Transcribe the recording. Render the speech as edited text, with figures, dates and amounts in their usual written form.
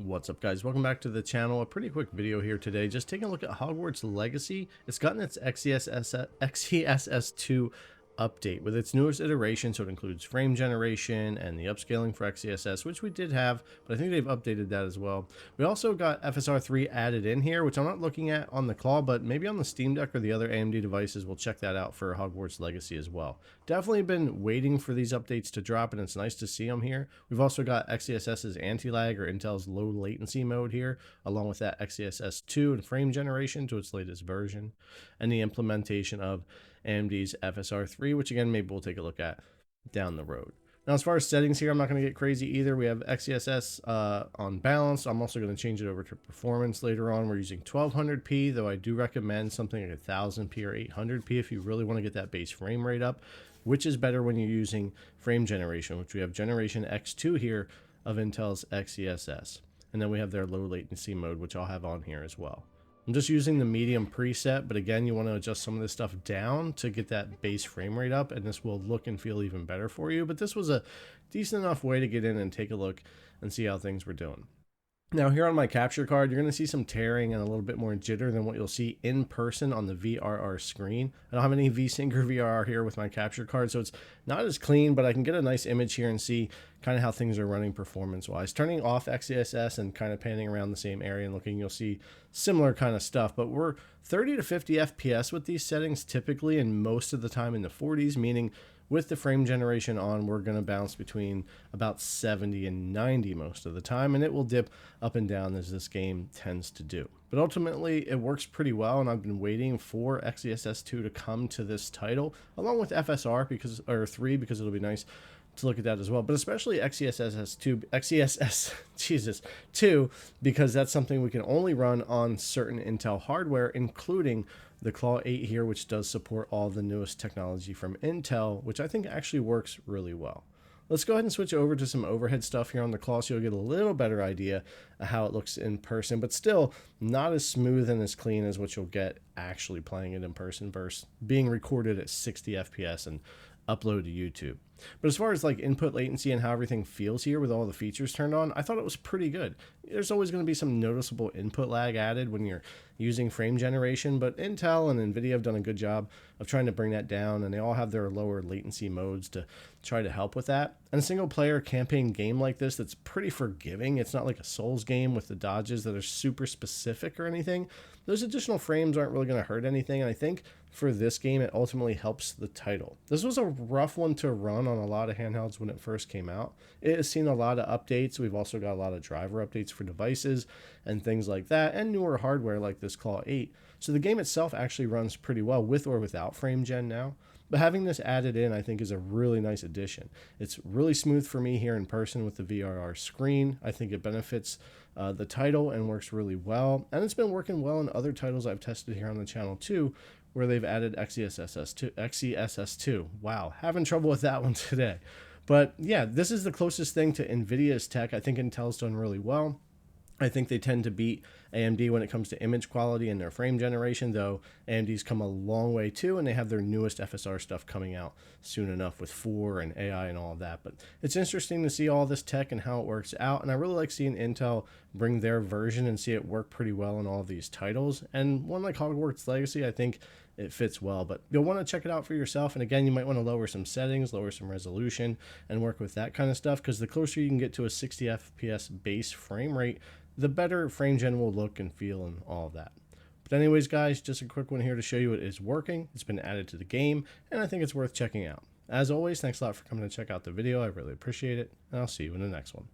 What's up, guys? Welcome back to the channel. A pretty quick video here today, just taking a look at Hogwarts Legacy. It's gotten its XESS2 update with its newest iteration, so it includes frame generation and the upscaling for XESS, which we did have, but I think they've updated that as well. We also got FSR3 added in here, which I'm not looking at on the claw, but maybe on the Steam Deck or the other AMD devices. We'll check that out for Hogwarts Legacy as well. Definitely been waiting for these updates to drop, and it's nice to see them here. We've also got XESS's anti-lag or Intel's low latency mode here, along with that XESS2 and frame generation to its latest version, and the implementation of AMD's FSR3, which again, maybe we'll take a look at down the road. Now, as far as settings here, I'm not going to get crazy either. We have XESS on balance. I'm also going to change it over to performance later on. We're using 1200p, though I do recommend something like 1000p or 800p if you really want to get that base frame rate up, which is better when you're using frame generation, which we have generation X2 here of Intel's XESS. And then we have their low latency mode, which I'll have on here as well. I'm just using the medium preset, but again, you want to adjust some of this stuff down to get that base frame rate up, and this will look and feel even better for you. But this was a decent enough way to get in and take a look and see how things were doing. Now, here on my capture card, you're going to see some tearing and a little bit more jitter than what you'll see in person on the VRR screen. I don't have any VSync or VRR here with my capture card, so it's not as clean, but I can get a nice image here and see kind of how things are running performance-wise. Turning off XESS and kind of panning around the same area and looking, you'll see similar kind of stuff, but we're 30 to 50 FPS with these settings typically, and most of the time in the 40s, meaning with the frame generation on, we're going to bounce between about 70 and 90 most of the time, and it will dip up and down as this game tends to do. But ultimately, it works pretty well, and I've been waiting for XESS2 to come to this title, along with FSR or 3, because it'll be nice to look at that as well, but especially XESS2, because that's something we can only run on certain Intel hardware, including the Claw 8 here, which does support all the newest technology from Intel, which I think actually works really well. Let's go ahead and switch over to some overhead stuff here on the Claw so you'll get a little better idea of how it looks in person, but still not as smooth and as clean as what you'll get actually playing it in person versus being recorded at 60 FPS and upload to YouTube. But as far as like input latency and how everything feels here with all the features turned on, I thought it was pretty good. There's always going to be some noticeable input lag added when you're using frame generation, but Intel and Nvidia have done a good job of trying to bring that down, and they all have their lower latency modes to try to help with that. And a single player campaign game like this that's pretty forgiving, it's not like a Souls game with the dodges that are super specific or anything. Those additional frames aren't really going to hurt anything, and I think for this game it ultimately helps the title. This was a rough one to run on a lot of handhelds when it first came out. It has seen a lot of updates. We've also got a lot of driver updates for devices and things like that, and newer hardware like this Claw 8. So the game itself actually runs pretty well with or without frame gen now. But having this added in, I think, is a really nice addition. It's really smooth for me here in person with the VRR screen. I think it benefits the title and works really well. And it's been working well in other titles I've tested here on the channel too, where they've added XESS2. Wow, having trouble with that one today. But yeah, this is the closest thing to NVIDIA's tech. I think Intel's done really well. I think they tend to beat AMD when it comes to image quality and their frame generation, though AMD's come a long way too, and they have their newest FSR stuff coming out soon enough with 4 and AI and all of that. But it's interesting to see all this tech and how it works out, and I really like seeing Intel bring their version and see it work pretty well in all of these titles. And one like Hogwarts Legacy, I think it fits well, but you'll want to check it out for yourself. And again, you might want to lower some settings, lower some resolution, and work with that kind of stuff, because the closer you can get to a 60 FPS base frame rate, the better frame gen will look and feel and all of that. But anyways, guys, just a quick one here to show you it is working. It's been added to the game, and I think it's worth checking out. As always, thanks a lot for coming to check out the video. I really appreciate it, and I'll see you in the next one.